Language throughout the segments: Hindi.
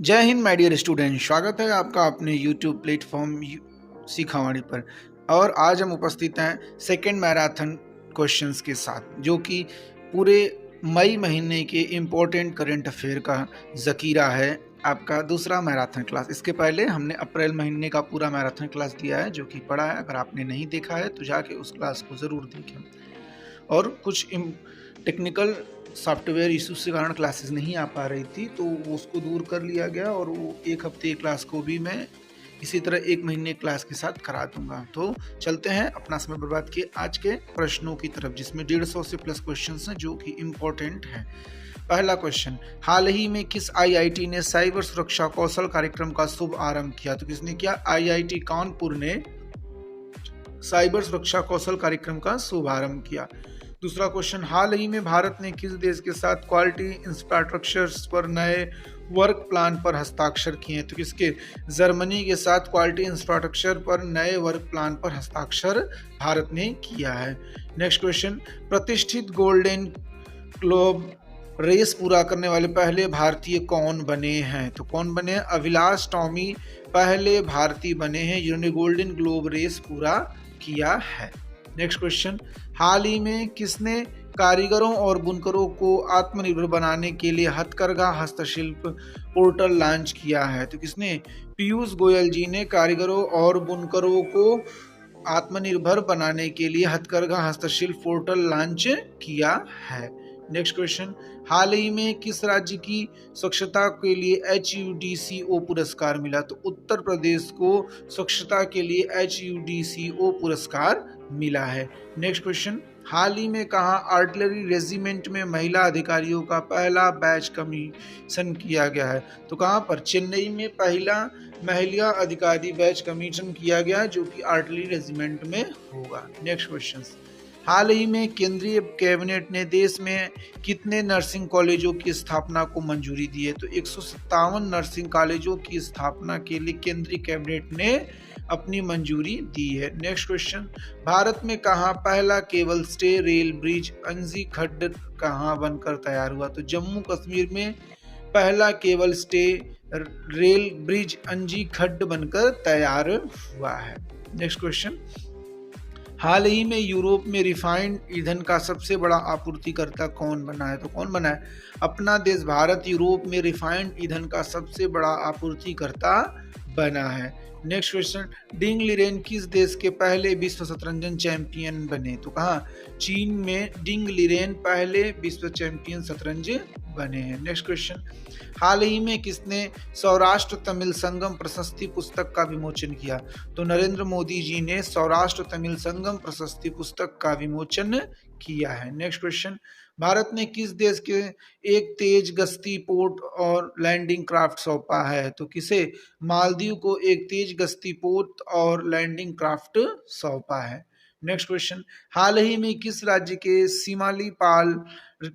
जय हिंद माय डियर स्टूडेंट, स्वागत है आपका अपने यूट्यूब प्लेटफॉर्म सीखावाणी पर। और आज हम उपस्थित हैं सेकेंड मैराथन क्वेश्चंस के साथ, जो कि पूरे मई महीने के इम्पोर्टेंट करंट अफेयर का ज़खीरा है। आपका दूसरा मैराथन क्लास, इसके पहले हमने अप्रैल महीने का पूरा मैराथन क्लास दिया है, जो कि पढ़ा है। अगर आपने नहीं देखा है तो जाके उस क्लास को ज़रूर देखें। और कुछ टेक्निकल सॉफ्टवेयर इश्यूज के कारण क्लासेस नहीं आ पा रही थी, तो उसको दूर कर लिया गया और वो एक हफ्ते क्लास को भी मैं इसी तरह एक महीने क्लास के साथ करा दूंगा। तो चलते हैं अपना समय बर्बाद किए आज के प्रश्नों की तरफ, जिसमें 150 से प्लस क्वेश्चंस हैं जो कि इम्पोर्टेंट हैं। पहला क्वेश्चन, हाल ही में किस आईआईटी ने साइबर सुरक्षा कौशल कार्यक्रम का शुभ आरंभ किया? तो किसने किया? आईआईटी कानपुर ने साइबर सुरक्षा कौशल कार्यक्रम का शुभारंभ किया। दूसरा क्वेश्चन, हाल ही में भारत ने किस देश के साथ क्वालिटी इंफ्रास्ट्रक्चर पर नए वर्क प्लान पर हस्ताक्षर किए? तो किसके? जर्मनी के साथ क्वालिटी इंफ्रास्ट्रक्चर पर नए वर्क प्लान पर हस्ताक्षर भारत ने किया है। नेक्स्ट क्वेश्चन, प्रतिष्ठित गोल्डन ग्लोब रेस पूरा करने वाले पहले भारतीय कौन बने हैं? तो कौन बने हैं? अभिलाष टॉमी पहले भारतीय बने हैं जिन्होंने गोल्डन ग्लोब रेस पूरा किया है। नेक्स्ट क्वेश्चन, हाल ही में किसने कारीगरों और बुनकरों को आत्मनिर्भर बनाने के लिए हथकरघा हस्तशिल्प पोर्टल लॉन्च किया है? तो किसने? पीयूष गोयल जी ने कारीगरों और बुनकरों को आत्मनिर्भर बनाने के लिए हथकरघा हस्तशिल्प पोर्टल लॉन्च किया है। नेक्स्ट क्वेश्चन, हाल ही में किस राज्य की स्वच्छता के लिए HUDCO पुरस्कार मिला? तो उत्तर प्रदेश को स्वच्छता के लिए HUDCO पुरस्कार मिला है। नेक्स्ट क्वेश्चन, हाल ही में कहाँ आर्टिलरी रेजिमेंट में महिला अधिकारियों का पहला बैच कमीशन किया गया है? तो कहाँ पर? चेन्नई में पहला महिला अधिकारी बैच कमीशन किया गया, जो कि आर्टिलरी रेजिमेंट में होगा। नेक्स्ट क्वेश्चन, हाल ही में केंद्रीय कैबिनेट ने देश में कितने नर्सिंग कॉलेजों की स्थापना को मंजूरी दी है? तो 157 नर्सिंग कॉलेजों की स्थापना के लिए केंद्रीय कैबिनेट ने अपनी मंजूरी दी है। नेक्स्ट क्वेश्चन, भारत में कहाँ पहला केबल स्टे रेल ब्रिज अंजी खड्ड कहाँ बनकर तैयार हुआ? तो जम्मू कश्मीर में पहला केबल स्टे रेल ब्रिज अंजी खड्ड बनकर तैयार हुआ है। नेक्स्ट क्वेश्चन, हाल ही में यूरोप में रिफाइंड ईंधन का सबसे बड़ा आपूर्तिकर्ता कौन बना है? तो कौन बना है? अपना देश भारत यूरोप में रिफाइंड ईंधन का सबसे बड़ा आपूर्तिकर्ता बना है। नेक्स्ट क्वेश्चन, डिंग लिरेन किस देश के पहले विश्व शतरंज चैंपियन बने? तो कहाँ? चीन में डिंग लिरेन पहले विश्व चैंपियन शतरंज बने हैं। नेक्स्ट क्वेश्चन, हाल ही में किसने सौराष्ट्र तमिल संगम प्रशस्ति पुस्तक का विमोचन किया? तो नरेंद्र मोदी जी ने सौराष्ट्र तमिल संगम प्रशस्ति पुस्तक का विमोचन किया है। नेक्स्ट क्वेश्चन, भारत ने किस देश के एक तेज गश्ती पोर्ट और लैंडिंग क्राफ्ट सौंपा है? तो किसे? मालदीव को एक तेज गश्ती पोर्ट और लैंडिंग क्राफ्ट सौंपा है। नेक्स्ट क्वेश्चन, हाल ही में किस राज्य के सिमालीपाल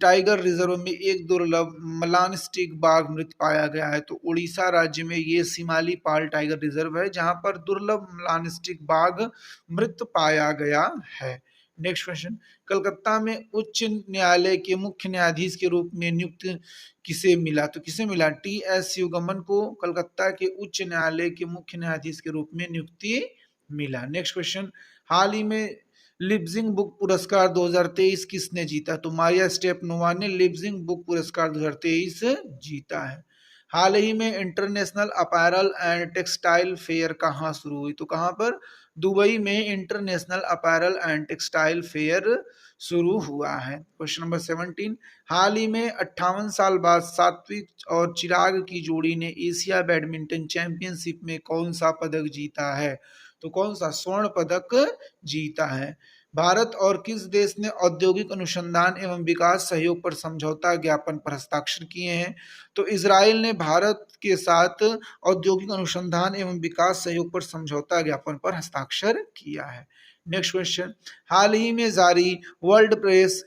टाइगर रिजर्व में एक दुर्लभ मलानस्टिक बाघ मृत पाया गया है? तो उड़ीसा राज्य में ये सिमालीपाल टाइगर रिजर्व है, जहां पर दुर्लभ मलानस्टिक बाघ मृत पाया गया है। नेक्स्ट क्वेश्चन, कलकत्ता में उच्च न्यायालय के मुख्य न्यायाधीश के रूप में नियुक्त किसे मिला? तो किसे मिला? TS शिवगमन को कलकत्ता के उच्च न्यायालय के मुख्य न्यायाधीश के रूप में नियुक्ति मिला। नेक्स्ट क्वेश्चन, हाल ही में लिप्जिंग बुक पुरस्कार 2023 किसने जीता? तो मारिया स्टेपनोवा ने लिप्जिंग बुक पुरस्कार 2023 जीता है। हाल ही में international apparel and textile fair कहाँ शुरू हुई? तो कहाँ पर? दुबई में international apparel and textile fair शुरू हुआ है। क्वेश्चन नंबर 17, हाल ही में 58 साल बाद सात्विक और चिराग की जोड़ी ने एशिया बैडमिंटन चैंपियनशिप में कौन सा पदक जीता है? तो कौन सा? स्वर्ण पदक जीता है। भारत और किस देश ने औद्योगिक अनुसंधान एवं विकास सहयोग पर समझौता ज्ञापन पर हस्ताक्षर किए हैं? तो इजराइल ने भारत के साथ औद्योगिक अनुसंधान एवं विकास सहयोग पर समझौता ज्ञापन पर हस्ताक्षर किया है। नेक्स्ट क्वेश्चन, हाल ही में जारी वर्ल्ड प्रेस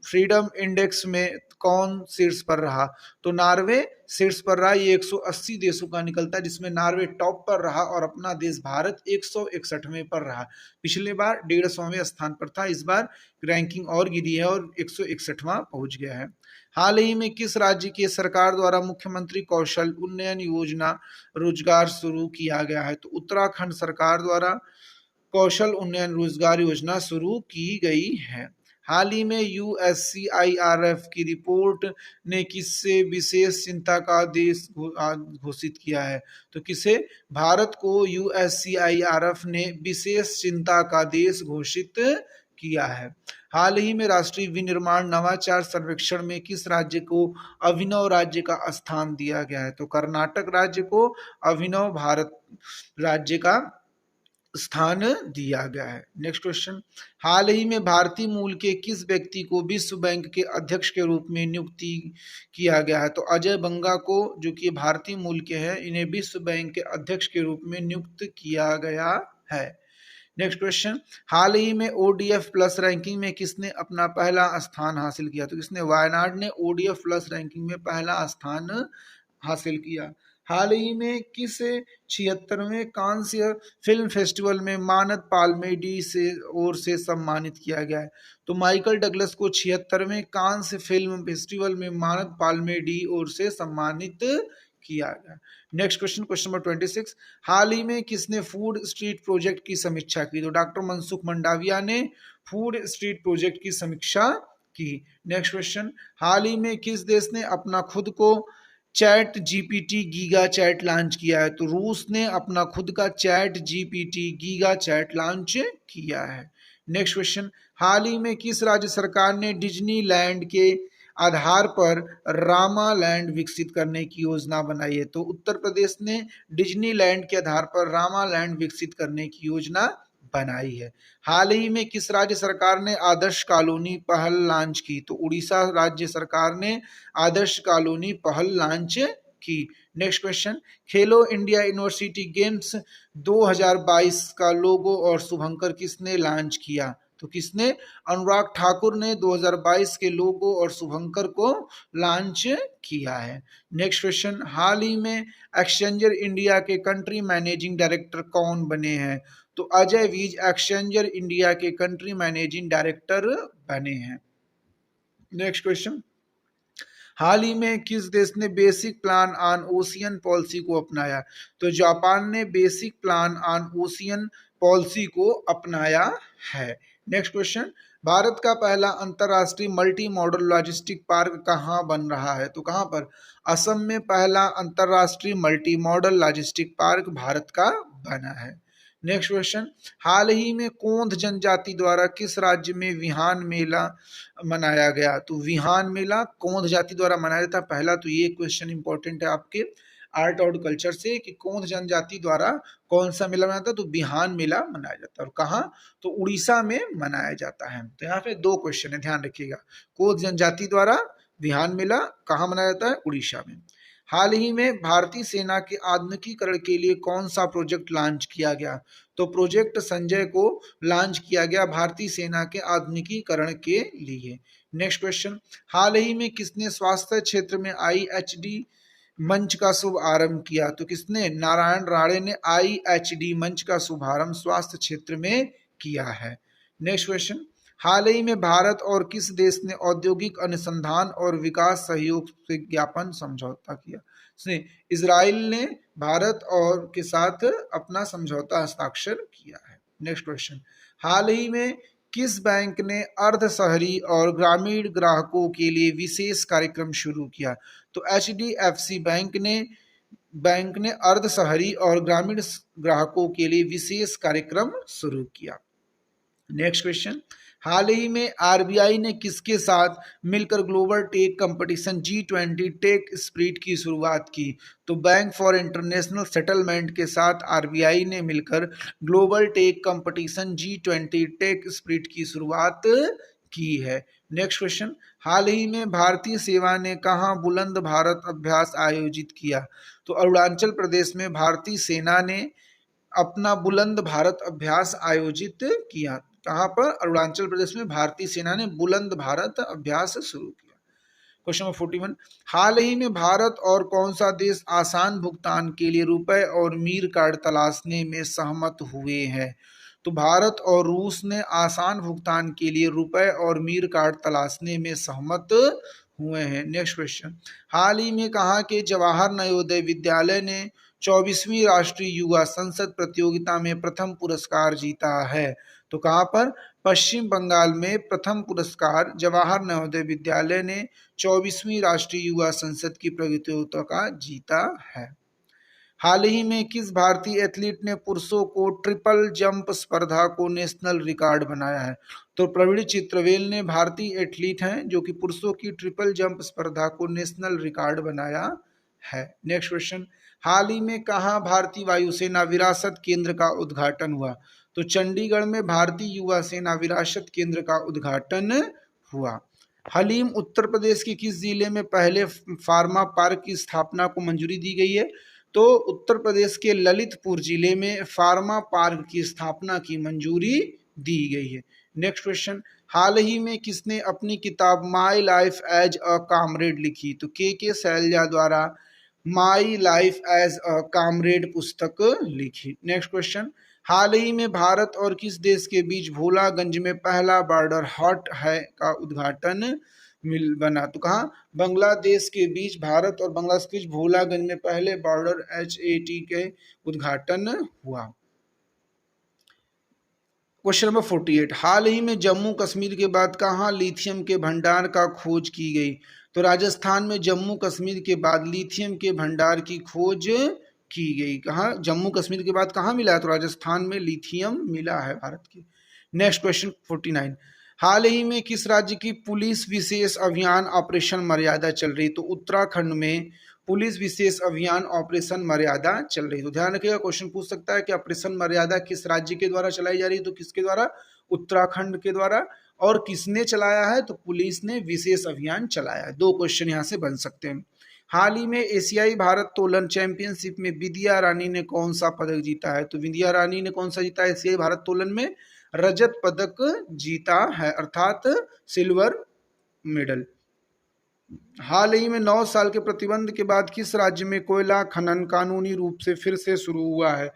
फ्रीडम इंडेक्स में कौन शीर्ष पर रहा? तो नॉर्वे शीर्ष पर रहा। ये 180 देशों का निकलता है जिसमें नॉर्वे टॉप पर रहा और अपना देश भारत 161वें पर रहा। पिछले बार 150वें स्थान पर था, इस बार रैंकिंग और गिरी है और 161वां पहुंच गया है। हाल ही में किस राज्य की सरकार द्वारा मुख्यमंत्री कौशल उन्नयन योजना रोजगार शुरू किया गया है? तो उत्तराखंड सरकार द्वारा कौशल उन्नयन रोजगार योजना शुरू की गई है। हाल ही में यूएससीआईआरएफ की रिपोर्ट ने किससे विशेष चिंता का देश घोषित किया है? तो किसे? भारत को यूएससीआईआरएफ ने विशेष चिंता का देश घोषित किया है। हाल ही में राष्ट्रीय विनिर्माण नवाचार सर्वेक्षण में किस राज्य को अभिनव राज्य का स्थान दिया गया है? तो कर्नाटक राज्य को अभिनव भारत राज्य का स्थान दिया गया है। नेक्स्ट क्वेश्चन, हाल ही में भारतीय मूल के किस व्यक्ति को विश्व बैंक के अध्यक्ष के रूप में नियुक्ति किया गया है? तो अजय बंगा को, जो कि भारतीय मूल के हैं, इन्हें विश्व बैंक के अध्यक्ष के रूप में नियुक्त किया गया है। नेक्स्ट क्वेश्चन, हाल ही में ओडीएफ प्लस रैंकिंग में किसने अपना पहला स्थान हासिल किया? तो किसने? वायनाड ने ओडीएफ प्लस रैंकिंग में पहला स्थान हासिल किया। हाल ही में किस 76वें कांस्य फिल्म फेस्टिवल में मानद पाल्मेडी से ओर से सम्मानित किया गया है? तो माइकल डगलस को 76वें कांस्य फिल्म फेस्टिवल में मानद पाल्मेडी ओर से सम्मानित किया गया। नेक्स्ट क्वेश्चन, क्वेश्चन नंबर 26, हाल ही में किसने फूड स्ट्रीट प्रोजेक्ट की समीक्षा की? तो डॉक्टर मनसुख मंडाविया ने फूड स्ट्रीट प्रोजेक्ट की समीक्षा की। नेक्स्ट क्वेश्चन, हाल ही में किस देश ने अपना खुद को chat GPT giga chad launch किया है? तो रूस ने अपना खुद का chat GPT giga chad launch किया है। नेक्स्ट क्वेश्चन, हाल ही में किस राज्य सरकार ने डिज्नीलैंड के आधार पर रामा लैंड विकसित करने की योजना बनाई है? तो उत्तर प्रदेश ने डिज्नीलैंड के आधार पर रामा लैंड विकसित करने की योजना बनाई है। हाल ही में किस राज्य सरकार ने आदर्श कॉलोनी पहल लॉन्च की? तो उड़ीसा राज्य सरकार ने आदर्श कॉलोनी पहल लॉन्च की। नेक्स्ट क्वेश्चन, खेलो इंडिया यूनिवर्सिटी गेम्स 2022 का लोगो और शुभंकर किसने लॉन्च किया? तो किसने? अनुराग ठाकुर ने 2022 के लोगो और शुभंकर को लॉन्च किया है। नेक्स्ट क्वेश्चन, हाल ही में एक्सचेंजर इंडिया के कंट्री मैनेजिंग डायरेक्टर कौन बने हैं? तो अजय विज एक्सचेंजर इंडिया के कंट्री मैनेजिंग डायरेक्टर बने हैं। नेक्स्ट क्वेश्चन, हाल ही में किस देश ने basic plan on ocean policy को अपनाया? तो जापान ने basic plan on ocean policy को अपनाया है। नेक्स्ट क्वेश्चन, भारत का पहला अंतरराष्ट्रीय मल्टी मॉडल लॉजिस्टिक पार्क कहाँ बन रहा है? तो कहाँ पर? असम में पहला अंतरराष्ट्रीय multi modal logistic park Bharat का बना है। नेक्स्ट क्वेश्चन, हाल ही में कोंध जनजाति द्वारा किस राज्य में विहान मेला मनाया गया? तो विहान मेला कोंध जाति द्वारा मनाया जाता है। पहला तो ये क्वेश्चन इंपॉर्टेंट है आपके आर्ट और कल्चर से कि कोंध जनजाति द्वारा कौन सा मेला मनाया जाता है? तो बिहान मेला मनाया जाता है। और कहाँ? तो उड़ीसा में मनाया जाता है। तो यहाँ पे दो क्वेश्चन है, ध्यान रखिएगा। कोंध जनजाति द्वारा बिहान मेला कहाँ मनाया जाता है? उड़ीसा में। हाल ही में भारतीय सेना के आधुनिकीकरण के लिए कौन सा प्रोजेक्ट लॉन्च किया गया? तो प्रोजेक्ट संजय को लॉन्च किया गया भारतीय सेना के आधुनिकीकरण के लिए। नेक्स्ट क्वेश्चन, हाल ही में किसने स्वास्थ्य क्षेत्र में IHD मंच का शुभारंभ किया? तो किसने? नारायण राणे ने IHD मंच का शुभारंभ स्वास्थ्य क्षेत्र में किया है। नेक्स्ट क्वेश्चन, हाल ही में भारत और किस देश ने औद्योगिक अनुसंधान और विकास सहयोग से ज्ञापन समझौता किया? इजराइल ने भारत और के साथ अपना समझौता हस्ताक्षर किया है। नेक्स्ट क्वेश्चन, हाल ही में किस बैंक ने अर्ध शहरी और ग्रामीण ग्राहकों के लिए विशेष कार्यक्रम शुरू किया? तो HDFC बैंक ने अर्ध शहरी और ग्रामीण ग्राहकों के लिए विशेष कार्यक्रम शुरू किया। नेक्स्ट क्वेश्चन, हाल ही में RBI ने किसके साथ मिलकर global tech competition G20 tech sprint की शुरुआत की? तो बैंक फॉर इंटरनेशनल सेटलमेंट के साथ RBI ने मिलकर global tech competition G20 tech sprint की शुरुआत की है। नेक्स्ट क्वेश्चन, हाल ही में भारतीय सेवा ने कहां बुलंद भारत अभ्यास आयोजित किया? तो अरुणाचल प्रदेश में भारतीय सेना ने अपना बुलंद भारत अभ्यास आयोजित किया। कहाँ पर? अरुणाचल प्रदेश में भारतीय सेना ने बुलंद भारत अभ्यास शुरू किया। क्वेश्चन नंबर 41, हाल ही में भारत और कौन सा देश आसान भुगतान के लिए रुपए और मील कार्ड तलाशने में सहमत हुए हैं? तो भारत और रूस ने आसान भुगतान के लिए रुपए और मील कार्ड तलाशने में सहमत हुए हैं। नेक्स्ट क्वेश्चन, हाल ही में कहा कि जवाहर नवोदय विद्यालय ने 24वीं राष्ट्रीय युवा संसद प्रतियोगिता में प्रथम पुरस्कार जीता है? तो कहाँ पर? पश्चिम बंगाल में प्रथम पुरस्कार जवाहर नवोदय विद्यालय ने 24वीं राष्ट्रीय युवा संसद की प्रतियोगिता का जीता है। हाल ही में किस भारतीय एथलीट ने पुरुषों को ट्रिपल जंप स्पर्धा को नेशनल रिकॉर्ड बनाया है? तो प्रवीण चित्रवेल ने भारतीय एथलीट हैं जो कि पुरुषों की ट्रिपल जंप स्पर्धा को नेशनल रिकॉर्ड बनाया है। नेक्स्ट क्वेश्चन, हाल ही में कहाँ भारतीय वायुसेना विरासत केंद्र का उद्घाटन हुआ? तो चंडीगढ़ में भारतीय युवा सेना विरासत केंद्र का उद्घाटन हुआ। हलीम उत्तर प्रदेश के किस जिले में पहले फार्मा पार्क की स्थापना को मंजूरी दी गई है? तो उत्तर प्रदेश के ललितपुर जिले में फार्मा पार्क की स्थापना की मंजूरी दी गई है। नेक्स्ट क्वेश्चन, हाल ही में किसने अपनी किताब my life as a comrade लिखी? तो के शैलजा द्वारा my life as a comrade पुस्तक लिखी। नेक्स्ट क्वेश्चन, हाल ही में भारत और किस देश के बीच भोलागंज में पहला बॉर्डर हॉट है का उद्घाटन मिल बना? तो कहा? बांग्लादेश के बीच, भारत और बांग्लादेश के बीच भोलागंज में पहले बॉर्डर HAT के उद्घाटन हुआ। क्वेश्चन नंबर 48, हाल ही में जम्मू कश्मीर के बाद कहाँ लिथियम के भंडार का खोज की गई? तो राजस्थान में जम्मू कश्मीर के बाद लिथियम के भंडार की खोज की गई। कहाँ? जम्मू कश्मीर के बाद कहाँ मिला है? तो राजस्थान में लिथियम मिला है भारत के। नेक्स्ट क्वेश्चन 49, हाल ही में किस राज्य की पुलिस विशेष अभियान ऑपरेशन मर्यादा चल रही? तो उत्तराखंड में पुलिस विशेष अभियान ऑपरेशन मर्यादा चल रही है। तो ध्यान रखिएगा, क्वेश्चन पूछ सकता है कि ऑपरेशन मर्यादा किस राज्य के द्वारा चलाई जा रही है? तो किसके द्वारा? उत्तराखंड के द्वारा। और किसने चलाया है? तो पुलिस ने विशेष अभियान चलाया है। दो क्वेश्चन यहाँ से बन सकते हैं। हाल ही में एशियाई भारत तोलन चैंपियनशिप में विद्या रानी ने कौन सा पदक जीता है? तो विद्या रानी ने कौन सा जीता है? एशियाई भारत तोलन में रजत पदक जीता है, अर्थात सिल्वर मेडल। हाल ही में 9 साल के प्रतिबंध के बाद किस राज्य में कोयला खनन कानूनी रूप से फिर से शुरू हुआ है?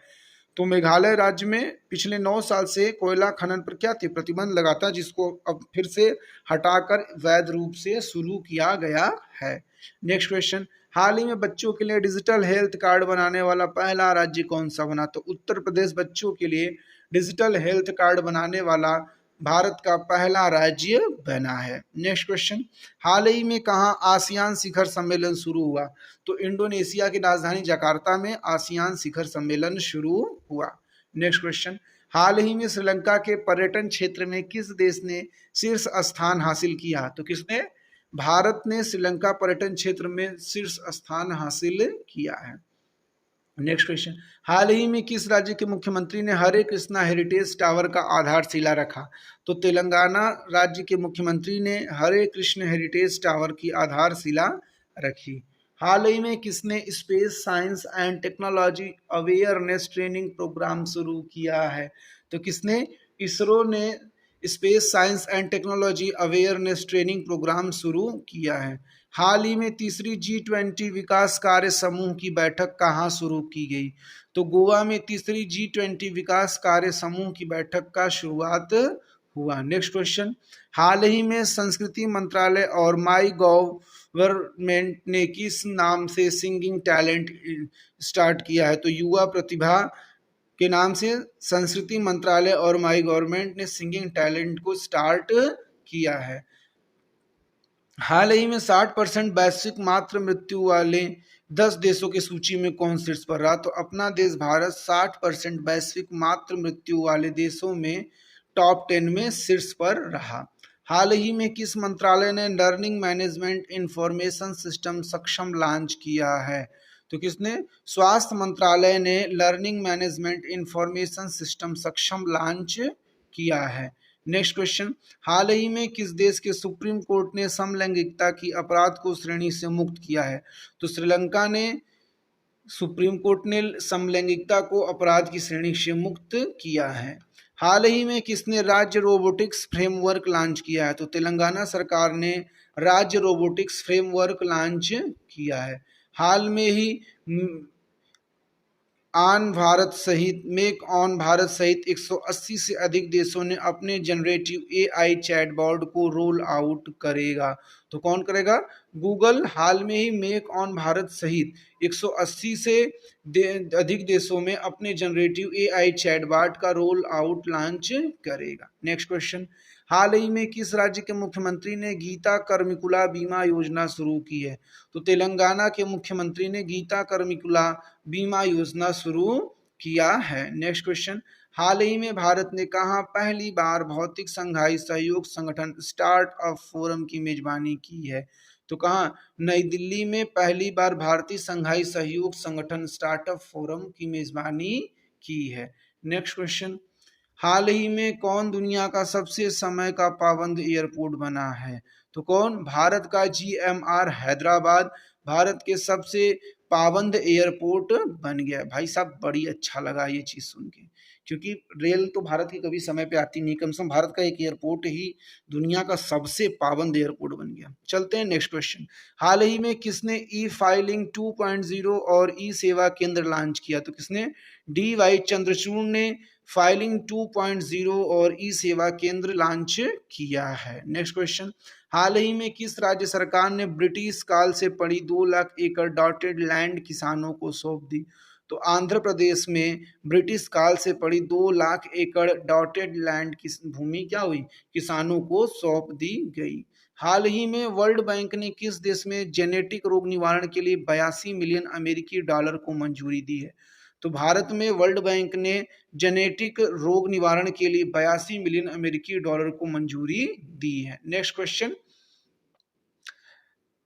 तो मेघालय राज्य में पिछले 9 साल से कोयला खनन पर क्या थी? प्रतिबंध लगा था, जिसको अब फिर से हटाकर वैध रूप से शुरू किया गया है। नेक्स्ट क्वेश्चन, हाल ही में बच्चों के लिए डिजिटल हेल्थ कार्ड बनाने वाला पहला राज्य कौन सा बना? तो उत्तर प्रदेश बच्चों के लिए डिजिटल हेल्थ कार्ड बनाने वाला भारत का पहला राज्य बना है। नेक्स्ट क्वेश्चन, हाल ही में कहाँ आसियान शिखर सम्मेलन शुरू हुआ? तो इंडोनेशिया की राजधानी जकार्ता में आसियान शिखर सम्मेलन शुरू हुआ। नेक्स्ट क्वेश्चन, हाल ही में श्रीलंका के पर्यटन क्षेत्र में किस देश ने शीर्ष स्थान हासिल किया? तो किसने? भारत ने श्रीलंका पर्यटन क्षेत्र में शीर्ष स्थान हासिल किया है। नेक्स्ट क्वेश्चन, हाल ही में किस राज्य के मुख्यमंत्री ने हरे कृष्णा हेरिटेज टावर का आधारशिला रखा? तो तेलंगाना राज्य के मुख्यमंत्री ने हरे कृष्ण हेरिटेज टावर की आधारशिला रखी। हाल ही में किसने space science and technology awareness training programme शुरू किया है? तो किसने? इसरो ने space science and technology awareness training programme शुरू किया है। हाल ही में तीसरी G20 विकास कार्य समूह की बैठक कहाँ शुरू की गई? तो गोवा में तीसरी G20 विकास कार्य समूह की बैठक का शुरुआत हुआ। नेक्स्ट क्वेश्चन, हाल ही में संस्कृति मंत्रालय और माई गवर्नमेंट ने किस नाम से सिंगिंग टैलेंट स्टार्ट किया है? तो युवा प्रतिभा के नाम से संस्कृति मंत्रालय और माई गवर्नमेंट ने सिंगिंग टैलेंट को स्टार्ट किया है। हाल ही में 60% वैश्विक मातृ मृत्यु वाले 10 देशों की सूची में कौन शीर्ष पर रहा? तो अपना देश भारत 60% वैश्विक मातृ मृत्यु वाले देशों में टॉप 10 में शीर्ष पर रहा। हाल ही में किस मंत्रालय ने लर्निंग मैनेजमेंट इंफॉर्मेशन सिस्टम सक्षम लॉन्च किया है? तो किसने? स्वास्थ्य मंत्रालय ने लर्निंग मैनेजमेंट इंफॉर्मेशन सिस्टम सक्षम लॉन्च किया है। नेक्स्ट क्वेश्चन, हाल ही में किस देश के सुप्रीम कोर्ट ने समलैंगिकता की अपराध को श्रेणी से मुक्त किया है? तो श्रीलंका ने सुप्रीम कोर्ट ने समलैंगिकता को अपराध की श्रेणी से मुक्त किया है। हाल ही में किसने राज्य रोबोटिक्स फ्रेमवर्क लॉन्च किया है? तो तेलंगाना सरकार ने राज्य रोबोटिक्स फ्रेमवर्क लॉन्च किया है। हाल में ही ऑन भारत सहित मेक ऑन भारत सहित 180 से अधिक देशों ने अपने जनरेटिव एआई चैटबॉट को रोल आउट करेगा। तो कौन करेगा? गूगल हाल में ही मेक ऑन भारत सहित 180 से अधिक देशों में अपने जनरेटिव एआई चैटबॉट का रोल आउट लॉन्च करेगा। नेक्स्ट क्वेश्चन, हाल ही में किस राज्य के मुख्यमंत्री ने गीता कर्मिकुला बीमा योजना शुरू की है? तो तेलंगाना के मुख्यमंत्री ने गीता कर्मिकुला बीमा योजना शुरू किया है। नेक्स्ट क्वेश्चन, हाल ही में भारत ने कहां पहली बार भौतिक संघाई सहयोग संगठन स्टार्टअप फोरम की मेजबानी की है? तो कहां? नई दिल्ली में पहली बार भारतीय संघाई सहयोग संगठन स्टार्टअप फोरम की मेजबानी की है। नेक्स्ट क्वेश्चन, हाल ही में कौन दुनिया का सबसे समय का पाबंद एयरपोर्ट बना है? तो कौन? भारत का जीएमआर हैदराबाद भारत के सबसे पाबंद एयरपोर्ट बन गया। भाई साहब बड़ी अच्छा लगा ये चीज सुन के, क्योंकि रेल तो भारत की कभी समय पे आती नहीं, कम से कम भारत का एक एयरपोर्ट ही दुनिया का सबसे पाबंद एयरपोर्ट बन गया। चलते हैं नेक्स्ट क्वेश्चन, हाल ही में किसने ई फाइलिंग 2.0 और ई सेवा केंद्र लॉन्च किया? तो किसने? डी वाई चंद्रचूड़ ने फाइलिंग 2.0 और ई सेवा केंद्र लॉन्च किया है। नेक्स्ट क्वेश्चन, हाल ही में किस राज्य सरकार ने ब्रिटिश काल से पड़ी 2 लाख एकड़ डॉटेड लैंड किसानों को सौंप दी? तो आंध्र प्रदेश में ब्रिटिश काल से पड़ी 2 लाख एकड़ डॉटेड लैंड की भूमि क्या हुई? किसानों को सौंप दी गई। हाल ही में वर्ल्ड बैंक ने किस देश में जेनेटिक रोग निवारण के लिए 82 मिलियन अमेरिकी डॉलर को मंजूरी दी है? तो भारत में वर्ल्ड बैंक ने जेनेटिक रोग निवारण के लिए 82 मिलियन अमेरिकी डॉलर को मंजूरी दी है। नेक्स्ट क्वेश्चन,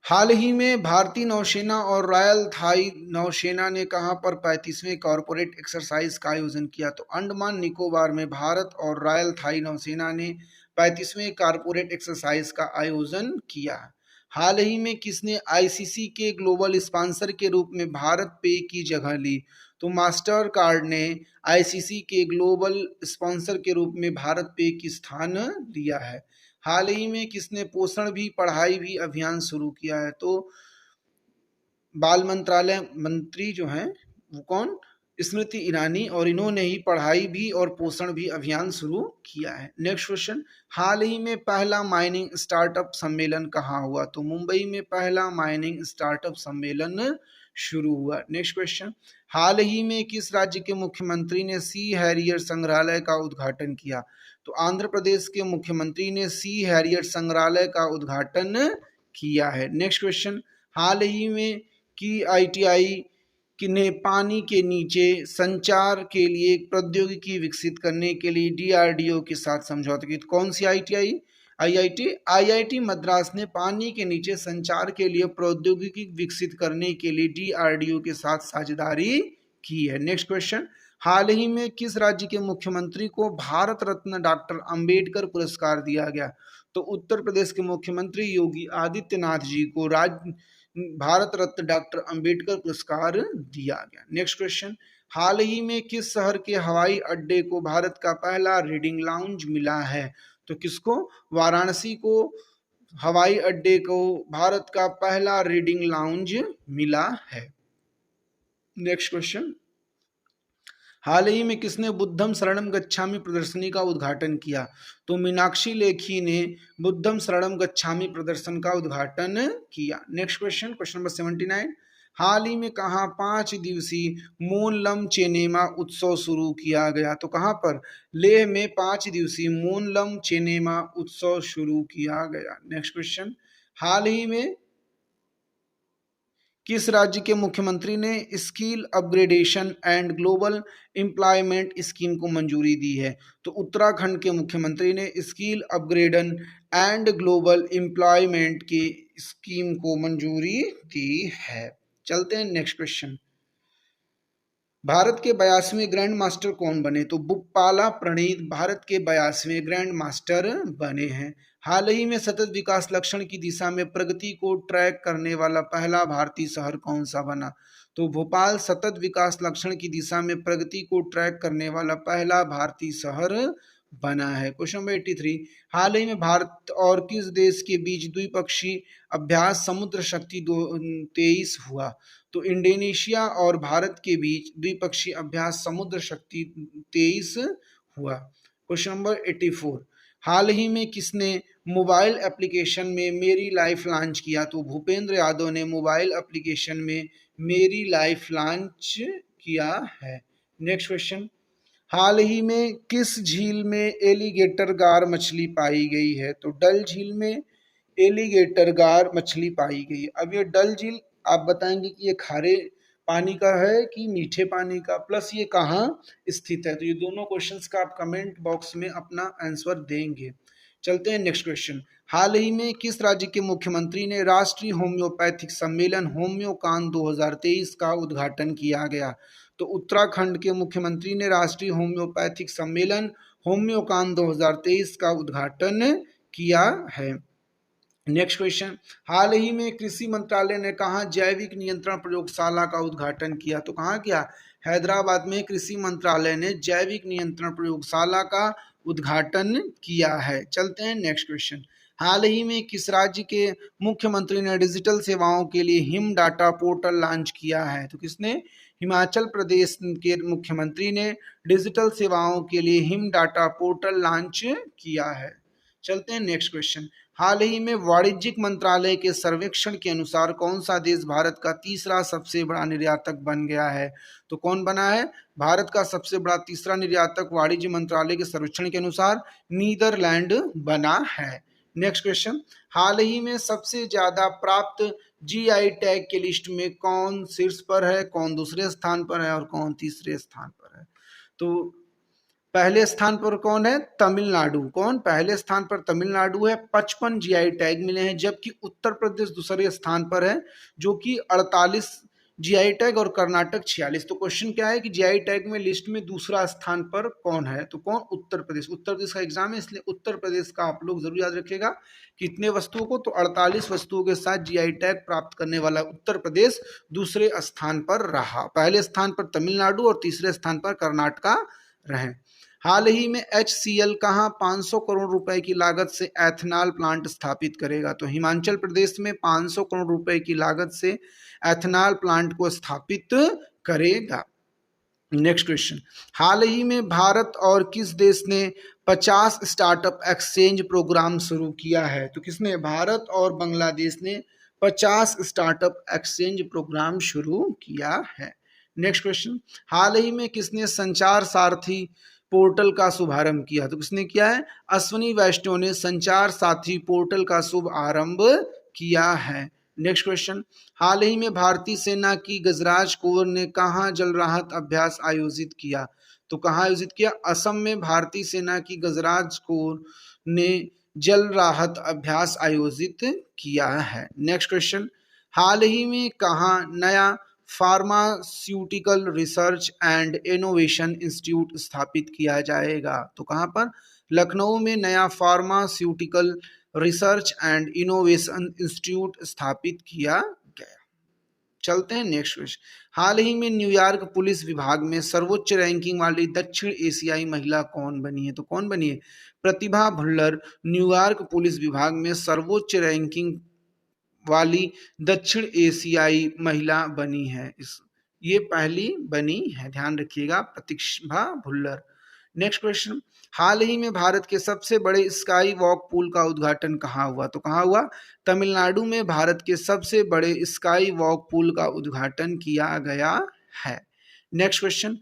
हाल ही में भारतीय नौसेना और रॉयल थाई नौसेना ने कहां पर 35वें कॉरपोरेट एक्सरसाइज का आयोजन किया? तो अंडमान निकोबार में भारत और रॉयल थाई नौसेना ने 35वें कॉरपोरेट एक्सरसाइज का आयोजन किया। हाल ही में किसने आईसीसी के ग्लोबल स्पॉन्सर के रूप में भारत पे की जगह ली? तो मास्टर कार्ड ने आईसीसी के ग्लोबल स्पॉन्सर के रूप में भारत पे की स्थान लिया है। हाल ही में किसने पोषण भी पढ़ाई भी अभियान शुरू किया है? तो बाल मंत्रालय मंत्री जो हैं वो कौन? स्मृति ईरानी, और इन्होंने ही पढ़ाई भी और पोषण भी अभियान शुरू किया है। नेक्स्ट क्वेश्चन, हाल ही में पहला माइनिंग स्टार्टअप सम्मेलन कहाँ हुआ? तो मुंबई में पहला माइनिंग स्टार्टअप सम्मेलन शुरू हुआ। नेक्स्ट क्वेश्चन, हाल ही में किस राज्य के मुख्यमंत्री ने सी हैरियर संग्रहालय का उद्घाटन किया? तो आंध्र प्रदेश के मुख्यमंत्री ने सी हैरियर संग्रहालय का उद्घाटन किया है। नेक्स्ट क्वेश्चन, हाल ही में की आईटीआई ने पानी के नीचे संचार के लिए प्रौद्योगिकी विकसित करने के लिए डीआरडीओ के साथ समझौता की। कौन सी आईटीआई? आईआईटी मद्रास ने पानी के नीचे संचार के लिए प्रौद्योगिकी विकसित करने के लिए डीआरडीओ के साथ साझेदारी की है। नेक्स्ट क्वेश्चन, हाल ही में किस राज्य के मुख्यमंत्री को भारत रत्न डॉक्टर अंबेडकर पुरस्कार दिया गया? तो उत्तर प्रदेश के मुख्यमंत्री योगी आदित्यनाथ जी को भारत रत्न डॉक्टर अंबेडकर पुरस्कार दिया गया। नेक्स्ट क्वेश्चन, हाल ही में किस शहर के हवाई अड्डे को भारत का पहला रीडिंग लाउंज मिला है? तो किसको? वाराणसी को हवाई अड्डे को भारत का पहला रीडिंग लाउंज मिला है। नेक्स्ट क्वेश्चन, हाल ही में किसने बुद्धम शरणम गच्छामि प्रदर्शनी का उद्घाटन किया? तो मीनाक्षी लेखी ने बुद्धम शरणम गच्छामि प्रदर्शन का उद्घाटन किया। नेक्स्ट क्वेश्चन, क्वेश्चन नंबर 79, हाल ही में कहाँ 5 दिवसीय मोनलम चेनेमा उत्सव शुरू किया गया? तो कहाँ पर? लेह में 5 दिवसीय मोनलम चेनेमा उत्सव शुरू किया गया। नेक्स्ट क्वेश्चन, हाल ही में किस राज्य के मुख्यमंत्री ने skill upgradation and global employment scheme को मंजूरी दी है? तो उत्तराखंड के मुख्यमंत्री ने स्किल अपग्रेडन एंड ग्लोबल एम्प्लॉयमेंट की स्कीम को मंजूरी दी है। चलते हैं नेक्स्ट क्वेश्चन, भारत के 82वें ग्रैंड मास्टर कौन बने? तो बुप्पाला प्रणीत भारत के 82वें ग्रैंड मास्टर बने हैं। हाल ही में सतत विकास लक्षण की दिशा में प्रगति को ट्रैक करने वाला पहला भारतीय शहर कौन सा बना? तो भोपाल सतत विकास लक्षण की दिशा में प्रगति को ट्रैक करने वाला पहला भारतीय शहर बना है। क्वेश्चन नंबर 83, हाल ही में भारत और किस देश के बीच द्विपक्षीय अभ्यास समुद्र शक्ति 23 हुआ? तो इंडोनेशिया और भारत के बीच द्विपक्षीय अभ्यास समुद्र शक्ति 23 हुआ। क्वेश्चन नंबर 84, हाल ही में किसने मोबाइल एप्लीकेशन में मेरी लाइफ लॉन्च किया? तो भूपेंद्र यादव ने मोबाइल एप्लीकेशन में मेरी लाइफ लॉन्च किया है। नेक्स्ट क्वेश्चन, हाल ही में किस झील में एलिगेटर गार मछली पाई गई है? तो डल झील में एलिगेटर गार मछली पाई गई। अब ये डल झील आप बताएंगे कि ये खारे पानी का है कि मीठे पानी का, प्लस ये कहाँ स्थित है? तो ये दोनों क्वेश्चंस का आप कमेंट बॉक्स में अपना आंसर देंगे। चलते हैं नेक्स्ट क्वेश्चन, हाल ही में किस राज्य के मुख्यमंत्री ने राष्ट्रीय होम्योपैथिक सम्मेलन होम्योकान 2023 का उद्घाटन किया गया? तो उत्तराखंड के मुख्यमंत्री ने राष्ट्रीय होम्योपैथिक सम्मेलन होम्योकान 2023 का उद्घाटन किया है। नेक्स्ट क्वेश्चन, हाल ही में कृषि मंत्रालय ने कहाँ जैविक नियंत्रण प्रयोगशाला का उद्घाटन किया? तो कहाँ किया? हैदराबाद में कृषि मंत्रालय ने जैविक नियंत्रण प्रयोगशाला का उद्घाटन किया है। चलते हैं नेक्स्ट क्वेश्चन, हाल ही में किस राज्य के मुख्यमंत्री ने डिजिटल सेवाओं के लिए हिम डाटा पोर्टल लॉन्च किया है? तो किसने? हिमाचल प्रदेश के मुख्यमंत्री ने डिजिटल सेवाओं के लिए हिम डाटा पोर्टल लॉन्च किया है। चलते हैं नेक्स्ट क्वेश्चन, हाल ही में वाणिज्यिक मंत्रालय के सर्वेक्षण के अनुसार कौन सा देश भारत का तीसरा सबसे बड़ा निर्यातक बन गया है? तो कौन बना है भारत का सबसे बड़ा तीसरा निर्यातक? वाणिज्य मंत्रालय के सर्वेक्षण के अनुसार नीदरलैंड बना है। नेक्स्ट क्वेश्चन, हाल ही में सबसे ज्यादा प्राप्त जीआई टैग के लिस्ट में कौन शीर्ष पर है, कौन दूसरे स्थान पर है और कौन तीसरे स्थान पर है? तो पहले स्थान पर कौन है? तमिलनाडु। कौन? पहले स्थान पर तमिलनाडु है, 55 जीआई टैग मिले हैं, जबकि उत्तर प्रदेश दूसरे स्थान पर है जो कि 48 जीआई टैग और कर्नाटक 46। तो क्वेश्चन क्या है कि जीआई टैग में लिस्ट में दूसरा स्थान पर कौन है? तो कौन? उत्तर प्रदेश। उत्तर प्रदेश का एग्जाम है इसलिए उत्तर प्रदेश का आप लोग जरूर याद रखिएगा। कितने वस्तुओं को? तो 48 वस्तुओं के साथ जीआई टैग प्राप्त करने वाला उत्तर प्रदेश दूसरे स्थान पर रहा। पहले स्थान पर तमिलनाडु और तीसरे स्थान पर कर्नाटका रहे। हाल ही में HCL कहाँ 500 करोड़ रुपए की लागत से एथेनॉल प्लांट स्थापित करेगा? तो हिमाचल प्रदेश में 500 करोड़ रुपए की लागत से एथेनॉल प्लांट को स्थापित करेगा। नेक्स्ट क्वेश्चन, हाल ही में भारत और किस देश ने 50 स्टार्टअप एक्सचेंज प्रोग्राम शुरू किया है? तो किसने? भारत और बांग्लादेश ने 50 स्टार्टअप एक्सचेंज प्रोग्राम शुरू किया है। नेक्स्ट क्वेश्चन, हाल ही में किसने संचार सारथी पोर्टल का शुभारंभ किया? तो किसने किया है? अश्विनी वैष्णव ने संचार साथी पोर्टल का शुभ आरंभ किया है। नेक्स्ट क्वेश्चन, हाल ही में भारतीय सेना की गजराज कोर ने कहाँ जल राहत अभ्यास आयोजित किया? तो कहाँ आयोजित किया? असम में भारतीय सेना की गजराज कोर ने जल राहत अभ्यास आयोजित किया है। नेक्स्ट क्वेश्चन, हाल ही में कहाँ नया pharmaceutical research and innovation institute स्थापित किया जाएगा? तो कहाँ पर? लखनऊ में नया pharmaceutical research and innovation institute स्थापित किया गया। चलते हैं नेक्स्ट क्वेश्चन, हाल ही में न्यूयॉर्क पुलिस विभाग में सर्वोच्च रैंकिंग वाली दक्षिण एशियाई महिला कौन बनी है? तो कौन बनी है? प्रतिभा भुल्लर न्यूयॉर्क पुलिस विभाग में सर्वोच्च रैंकिंग वाली दक्षिण एशियाई महिला बनी है। ये पहली बनी है, ध्यान रखिएगा, प्रतिभा भुल्लर। नेक्स्ट क्वेश्चन, हाल ही में भारत के सबसे बड़े स्काई वॉक पुल का उद्घाटन कहाँ हुआ? तो कहाँ हुआ? तमिलनाडु में भारत के सबसे बड़े स्काई वॉक पुल का उद्घाटन किया गया है। नेक्स्ट क्वेश्चन,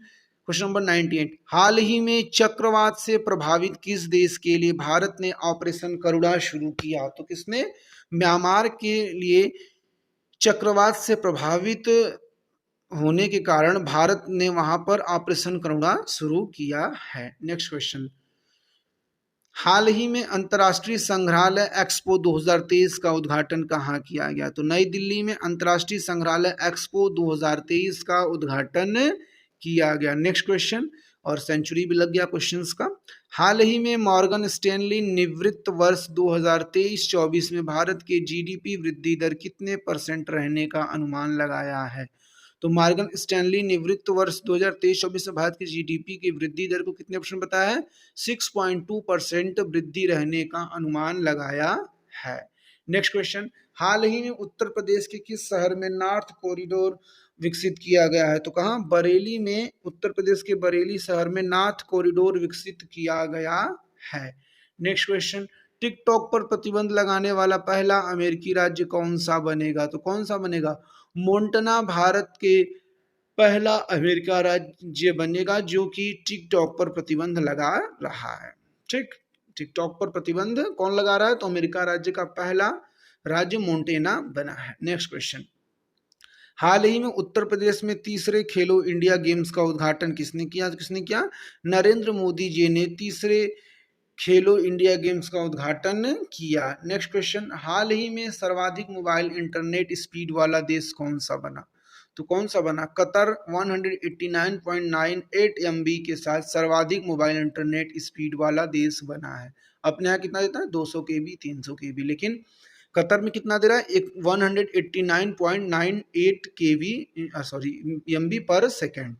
क्वेश्चन नंबर 98, हाल ही में चक्रवात से प्रभावित किस देश के लिए भारत ने ऑपरेशन करुणा शुरू किया? तो किसने? म्यांमार के लिए चक्रवात से प्रभावित होने के कारण भारत ने वहां पर ऑपरेशन करुणा शुरू किया है। नेक्स्ट क्वेश्चन, हाल ही में अंतर्राष्ट्रीय संग्रहालय एक्सपो 2023 का उद्घाटन कहाँ किया गया? तो नई दिल्ली में अंतर्राष्ट्रीय संग्रहालय एक्सपो 2023 का उद्घाटन किया गया। नेक्स्ट क्वेश्चन, और सेंचुरी भी लग गया क्वेश्चंस का, हाल ही में मॉर्गन स्टैनली निवृत्त वर्ष 2023-24 में भारत के जीडीपी वृद्धि दर कितने परसेंट रहने का अनुमान लगाया है? तो मॉर्गन स्टैनली निवृत्त वर्ष 2023-24 में भारत की जीडीपी की वृद्धि दर को कितने परसेंट बताया है? 6.2% वृद्धि रहने का अनुमान लगाया है। नेक्स्ट क्वेश्चन, हाल ही में उत्तर प्रदेश के किस शहर में नॉर्थ कॉरिडोर विकसित किया गया है? तो कहाँ? बरेली में, उत्तर प्रदेश के बरेली शहर में नॉर्थ कॉरिडोर विकसित किया गया है। नेक्स्ट क्वेश्चन, टिकटॉक पर प्रतिबंध लगाने वाला पहला अमेरिकी राज्य कौन सा बनेगा? तो कौन सा बनेगा? मोंटाना भारत के पहला अमेरिका राज्य बनेगा जो कि टिकटॉक पर प्रतिबंध लगा रहा है। ठीक, टिकटॉक पर प्रतिबंध कौन लगा रहा है? तो अमेरिका राज्य का पहला राज्य मोंटेना बना है। नेक्स्ट क्वेश्चन, हाल ही में उत्तर प्रदेश में तीसरे खेलो इंडिया गेम्स का उद्घाटन किसने किया? किसने किया? नरेंद्र मोदी जी ने तीसरे खेलो इंडिया गेम्स का उद्घाटन किया। नेक्स्ट क्वेश्चन, हाल ही में सर्वाधिक मोबाइल इंटरनेट स्पीड वाला देश कौन सा बना? तो कौन सा बना? कतर 189.98 MB के साथ सर्वाधिक मोबाइल इंटरनेट स्पीड वाला देश बना है। अपने यहाँ कितना देता है? 200 KB, 300 KB, लेकिन कतर में कितना दे रहा है? 189.98 KB, सॉरी, MB पर सेकेंड।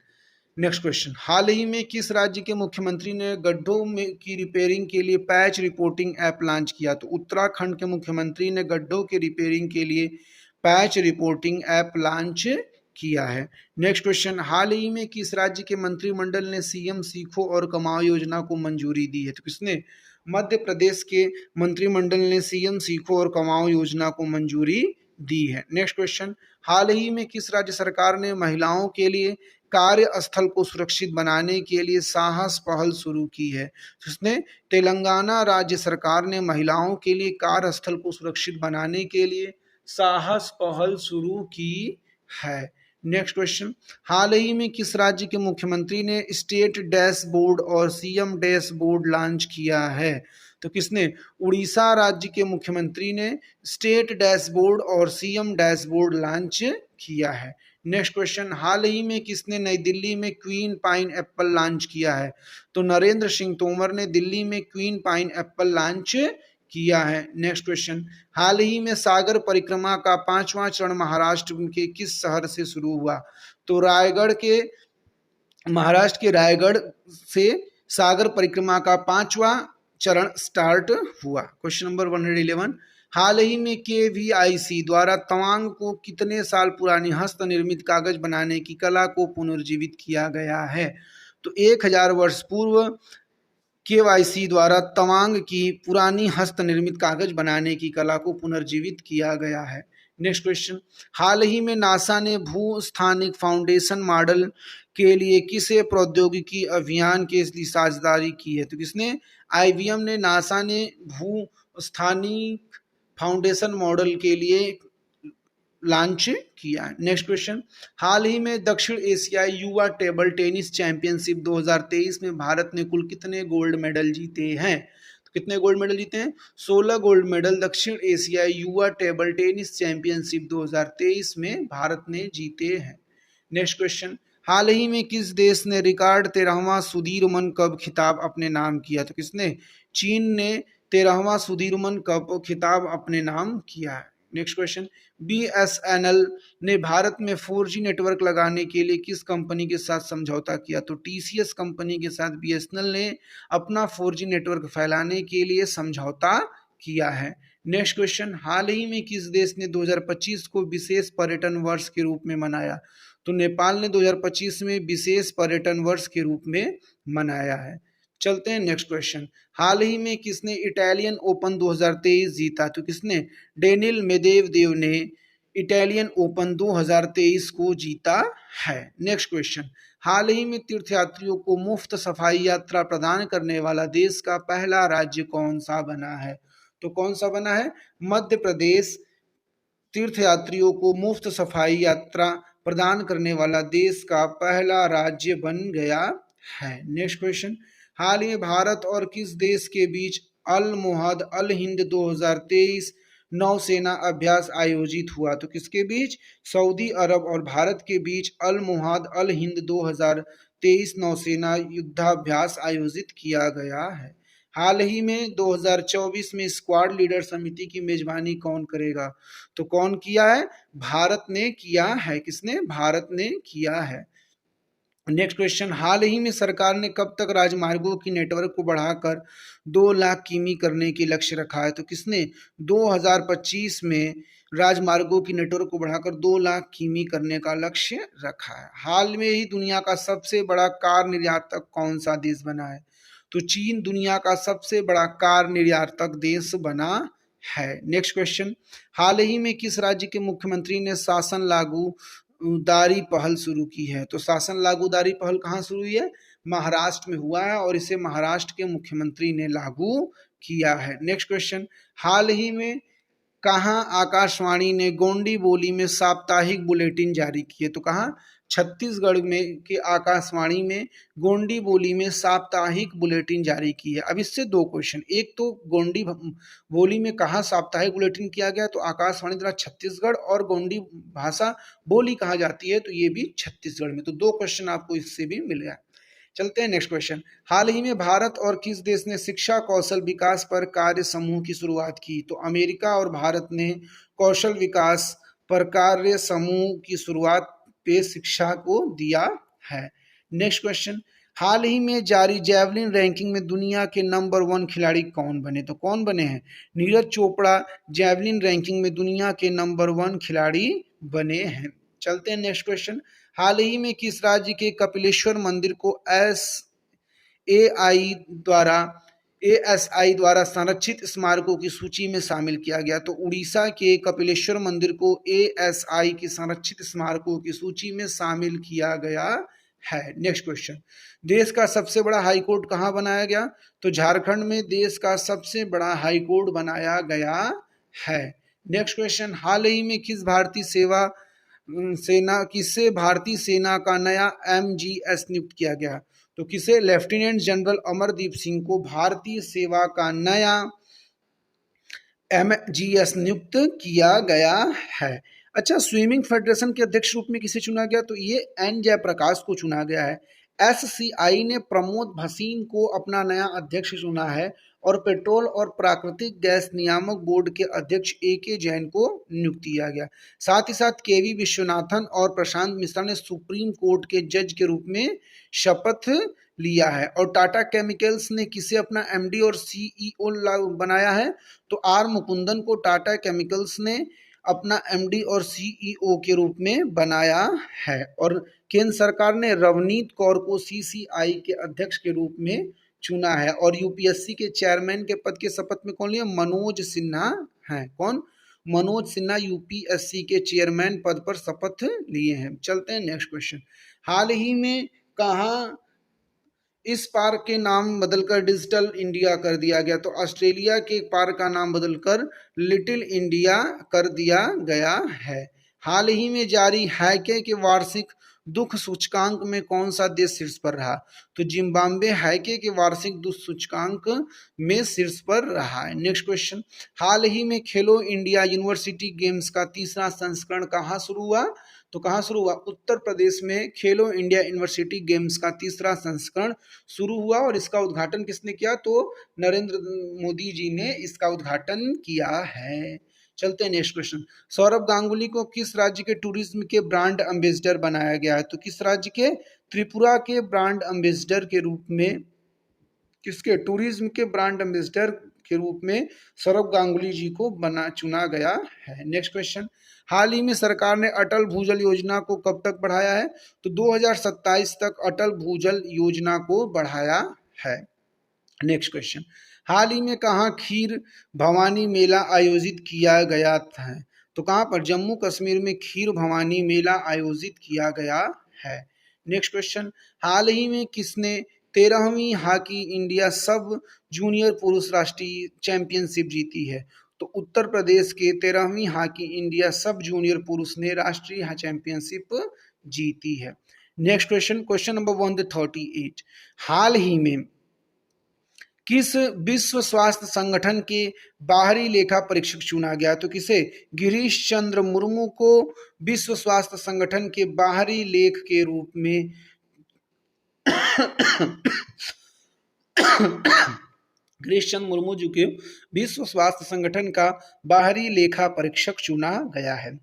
नेक्स्ट क्वेश्चन, हाल ही में किस राज्य के मुख्यमंत्री ने गड्ढों में की रिपेयरिंग के लिए पैच रिपोर्टिंग ऐप लॉन्च किया? तो उत्तराखंड के मुख्यमंत्री ने गड्ढों के रिपेयरिंग के लिए पैच रिपोर्टिंग ऐप लॉन्च किया है। नेक्स्ट क्वेश्चन, हाल ही में किस राज्य के मंत्रिमंडल ने सीएम सीखो और कमाओ योजना को मंजूरी दी है? तो किसने? मध्य प्रदेश के मंत्रिमंडल ने सीएम सीखो और कमाओ योजना को मंजूरी दी है। नेक्स्ट क्वेश्चन, हाल ही में किस राज्य सरकार ने महिलाओं के लिए कार्यस्थल को सुरक्षित बनाने के लिए साहस पहल शुरू की है? जिसने? तेलंगाना राज्य सरकार ने महिलाओं के लिए कार्यस्थल को सुरक्षित बनाने के लिए साहस पहल शुरू की है। नेक्स्ट क्वेश्चन, हाल ही में किस राज्य के मुख्यमंत्री ने स्टेट डैशबोर्ड और सीएम डैशबोर्ड लॉन्च किया है? तो किसने? उड़ीसा राज्य के मुख्यमंत्री ने स्टेट डैशबोर्ड और सीएम डैशबोर्ड लॉन्च किया है। नेक्स्ट क्वेश्चन, हाल ही में किसने नई दिल्ली में क्वीन पाइन एप्पल लॉन्च किया है? तो नरेंद्र सिंह तोमर ने दिल्ली में क्वीन पाइन एप्पल लॉन्च किया है। नेक्स्ट क्वेश्चन, हाल ही में सागर परिक्रमा का 5वां चरण महाराष्ट्र के किस शहर से शुरू हुआ? तो महाराष्ट्र के रायगढ़ से सागर परिक्रमा का 5वां चरण स्टार्ट हुआ। क्वेश्चन नंबर 111, हाल ही में KVIC द्वारा तवांग को कितने साल पुरानी हस्तनिर्मित कागज बनाने की कला को पुनर्जीवित किया गया है? तो 1000 वर्ष पूर्व KYC द्वारा तवांग की पुरानी हस्तनिर्मित कागज बनाने की कला को पुनर्जीवित किया गया है। नेक्स्ट क्वेश्चन, हाल ही में नासा ने भू स्थानिक फाउंडेशन मॉडल के लिए किसे प्रौद्योगिकी अभियान के लिए साझेदारी की है? तो किसने? IBM ने नासा ने भू स्थानिक फाउंडेशन मॉडल के लिए लॉन्च किया। नेक्स्ट क्वेश्चन, हाल ही में दक्षिण एशियाई युवा टेबल टेनिस चैंपियनशिप 2023 में भारत ने कुल कितने गोल्ड मेडल जीते हैं? तो कितने गोल्ड मेडल जीते हैं? 16 गोल्ड मेडल दक्षिण एशियाई युवा टेबल टेनिस चैंपियनशिप 2023 में भारत ने जीते हैं। नेक्स्ट क्वेश्चन, हाल ही में किस देश ने रिकॉर्ड 13वां सुदीर्घमन कप खिताब अपने नाम किया? तो किसने? चीन ने 13वां सुदीर्घमन कप खिताब अपने नाम किया है। नेक्स्ट क्वेश्चन, BSNL ने भारत में 4G नेटवर्क लगाने के लिए किस कंपनी के साथ समझौता किया? तो TCS कंपनी के साथ BSNL ने अपना 4G नेटवर्क फैलाने के लिए समझौता किया है। नेक्स्ट क्वेश्चन, हाल ही में किस देश ने 2025 को विशेष पर्यटन वर्ष के रूप में मनाया? तो नेपाल ने 2025 में विशेष पर्यटन वर्ष के रूप में मनाया है। चलते हैं नेक्स्ट क्वेश्चन, हाल ही में किसने इटालियन ओपन 2023 जीता? तो किसने? डेनिल मेदवेदेव ने इटालियन ओपन 2023 को जीता है। नेक्स्ट क्वेश्चन, हाल ही में तीर्थयात्रियों को मुफ्त सफाई यात्रा प्रदान करने वाला देश का पहला राज्य कौन सा बना है? तो कौन सा बना है? मध्य प्रदेश तीर्थयात्रियों को मुफ्त सफाई यात्रा प्रदान करने वाला देश का पहला राज्य बन गया है। नेक्स्ट क्वेश्चन, हाल ही भारत और किस देश के बीच अल मुहद अल हिंद 2023 नौसेना अभ्यास आयोजित हुआ? तो किसके बीच? सऊदी अरब और भारत के बीच अल मुहद अल हिंद 23 नौसेना युद्धाभ्यास आयोजित किया गया है। हाल ही में 2024 में स्क्वाड लीडर समिति की मेजबानी कौन करेगा? तो कौन किया है? भारत ने किया है। किसने? भारत ने किया है। नेक्स्ट क्वेश्चन, हाल ही में सरकार ने कब तक राजमार्गों की नेटवर्क को बढ़ाकर 2 लाख किमी करने की लक्ष्य रखा है? तो किसने? 2025 में राजमार्गों की नेटवर्क को बढ़ाकर 2 लाख किमी करने का लक्ष्य रखा है। हाल में ही दुनिया का सबसे बड़ा कार निर्यातक कौन सा देश बना है? तो चीन दुनिया का सबसे बड़ा कार निर्यातक देश बना है। नेक्स्ट क्वेश्चन, हाल ही में किस राज्य के मुख्यमंत्री ने शासन लागू दारी पहल शुरू की है? तो शासन लागूदारी पहल कहाँ शुरू हुई है? महाराष्ट्र में हुआ है और इसे महाराष्ट्र के मुख्यमंत्री ने लागू किया है। नेक्स्ट क्वेश्चन, हाल ही में कहाँ आकाशवाणी ने गोंडी बोली में साप्ताहिक बुलेटिन जारी किए? तो कहाँ? छत्तीसगढ़ में के आकाशवाणी में गोंडी बोली में साप्ताहिक बुलेटिन जारी की है। अब इससे दो क्वेश्चन, एक तो गोंडी बोली में कहाँ साप्ताहिक बुलेटिन किया गया? तो आकाशवाणी द्वारा छत्तीसगढ़, और गोंडी भाषा बोली कहाँ जाती है? तो ये भी छत्तीसगढ़ में। तो दो क्वेश्चन आपको इससे भी मिल गया। चलते हैं नेक्स्ट क्वेश्चन, हाल ही में भारत और किस देश ने शिक्षा कौशल विकास पर कार्य समूह की शुरुआत की? तो अमेरिका और भारत ने कौशल विकास पर कार्य समूह की शुरुआत पे शिक्षा को दिया है। नेक्स्ट क्वेश्चन, हाल ही में जारी जैवलिन रैंकिंग में दुनिया के नंबर 1 खिलाड़ी कौन बने? तो कौन बने हैं? नीरज चोपड़ा जैवलिन रैंकिंग में दुनिया के नंबर 1 खिलाड़ी बने हैं। चलते हैं नेक्स्ट क्वेश्चन, हाल ही में किस राज्य के कपिलेश्वर मंदिर को एएसआई द्वारा संरक्षित स्मारकों की सूची में शामिल किया गया? तो उड़ीसा के कपिलेश्वर मंदिर को एएसआई की संरक्षित स्मारकों की सूची में शामिल किया गया है। नेक्स्ट क्वेश्चन, देश का सबसे बड़ा हाईकोर्ट कहाँ बनाया गया? तो झारखंड में देश का सबसे बड़ा हाईकोर्ट बनाया गया है। नेक्स्ट क्वेश्चन, हाल ही में किसे भारतीय सेना का नया एमजीएस नियुक्त किया गया? तो किसे? लेफ्टिनेंट जनरल अमरदीप सिंह को भारतीय सेवा का नया एमजीएस नियुक्त किया गया है। अच्छा, स्विमिंग फेडरेशन के अध्यक्ष रूप में किसे चुना गया? तो ये एन जयप्रकाश को चुना गया है। एससीआई ने प्रमोद भसीन को अपना नया अध्यक्ष चुना है और पेट्रोल और प्राकृतिक गैस नियामक बोर्ड के अध्यक्ष AK जैन को नियुक्त किया गया। साथ ही साथ KV विश्वनाथन और प्रशांत मिश्रा ने सुप्रीम कोर्ट के जज के रूप में शपथ लिया है। और टाटा केमिकल्स ने किसे अपना MD और CEO बनाया है? तो आर मुकुंदन को टाटा केमिकल्स ने अपना MD और CEO के रूप में बनाया है। और केंद्र सरकार ने रवनीत कौर को CCI के अध्यक्ष के रूप में चुना है। और यूपीएससी के चेयरमैन के पद के शपथ में कौन लिया? मनोज सिन्हा हैं। कौन? मनोज सिन्हा यूपीएससी के चेयरमैन पद पर शपथ लिए हैं। चलते हैं नेक्स्ट क्वेश्चन, हाल ही में कहाँ इस पार्क के नाम बदलकर डिजिटल इंडिया कर दिया गया? तो ऑस्ट्रेलिया के पार्क का नाम बदलकर लिटिल इंडिया कर दिया गया है। हाल ही में जारी हैके के वार्षिक दुख सूचकांक में कौन सा देश शीर्ष पर रहा? तो जिम्बाब्वे हैके के वार्षिक दुख सूचकांक में शीर्ष पर रहा है। नेक्स्ट क्वेश्चन, हाल ही में खेलो इंडिया यूनिवर्सिटी गेम्स का तीसरा संस्करण कहाँ शुरू हुआ? तो कहाँ शुरू हुआ? उत्तर प्रदेश में खेलो इंडिया यूनिवर्सिटी गेम्स का तीसरा संस्करण शुरू हुआ और इसका उद्घाटन किसने किया? तो नरेंद्र मोदी जी ने इसका उद्घाटन किया है। चलते हैं नेक्स्ट क्वेश्चन, सौरभ गांगुली को किस राज्य के टूरिज्म के ब्रांड एम्बेसडर बनाया गया है? तो किस राज्य के? त्रिपुरा के ब्रांड एम्बेसडर के रूप में, किसके? टूरिज्म के ब्रांड एम्बेसडर के रूप में सौरभ गांगुली जी को चुना गया है। नेक्स्ट क्वेश्चन, हाल ही में सरकार ने अटल भूजल योजना को कब तक बढ़ाया है? तो 2027 तक अटल भूजल योजना को बढ़ाया है। नेक्स्ट क्वेश्चन, हाल ही में कहाँ खीर भवानी मेला आयोजित किया गया था? तो कहाँ पर? जम्मू कश्मीर में खीर भवानी मेला आयोजित किया गया है। नेक्स्ट क्वेश्चन, हाल ही में किसने 13वीं हॉकी इंडिया सब जूनियर पुरुष राष्ट्रीय चैंपियनशिप जीती है? तो उत्तर प्रदेश के 13वीं हॉकी इंडिया सब जूनियर पुरुष ने राष्ट्रीय चैंपियनशिप जीती है। नेक्स्ट क्वेश्चन, क्वेश्चन नंबर 138, हाल ही में किस विश्व स्वास्थ्य संगठन के बाहरी लेखा परीक्षक चुना गया? तो किसे? गिरीश चंद्र मुर्मू को विश्व स्वास्थ्य संगठन के बाहरी लेख के रूप में गिरीश चंद्र मुर्मू जी को विश्व स्वास्थ्य संगठन का बाहरी लेखा परीक्षक चुना गया है।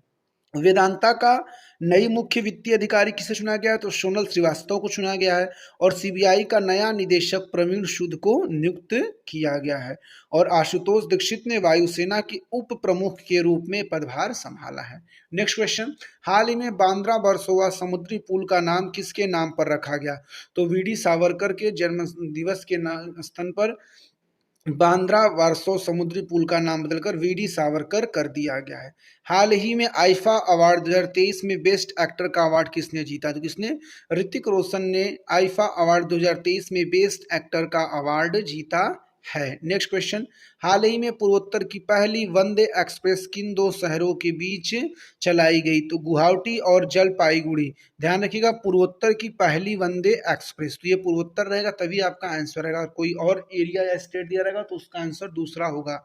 वेदांता का नई मुख्य वित्तीय अधिकारी किसे चुना गया है? तो सोनल श्रीवास्तव को चुना गया है। और सीबीआई का नया निदेशक प्रवीण सूद को नियुक्त किया गया है। और आशुतोष दीक्षित ने वायुसेना के उप प्रमुख के रूप में पदभार संभाला है। नेक्स्ट क्वेश्चन, हाल ही में बांद्रा वर्सोवा समुद्री पुल का नाम किसके नाम पर रखा गया? तो वीडी सावरकर के जन्म दिवस के स्थान पर बांद्रा वार्सो समुद्री पुल का नाम बदलकर वीडी सावरकर कर दिया गया है। हाल ही में आईफा अवार्ड 2023 में बेस्ट एक्टर का अवार्ड किसने जीता? तो किसने? ऋतिक रोशन ने आईफा अवार्ड 2023 में बेस्ट एक्टर का अवार्ड जीता है। नेक्स्ट क्वेश्चन, हाल ही में पूर्वोत्तर की पहली वंदे एक्सप्रेस किन दो शहरों के बीच चलाई गई? तो गुवाहाटी और जलपाईगुड़ी। ध्यान रखिएगा, पूर्वोत्तर की पहली वंदे एक्सप्रेस, तो ये पूर्वोत्तर रहेगा तभी आपका आंसर रहेगा। कोई और एरिया या स्टेट दिया रहेगा तो उसका आंसर दूसरा होगा।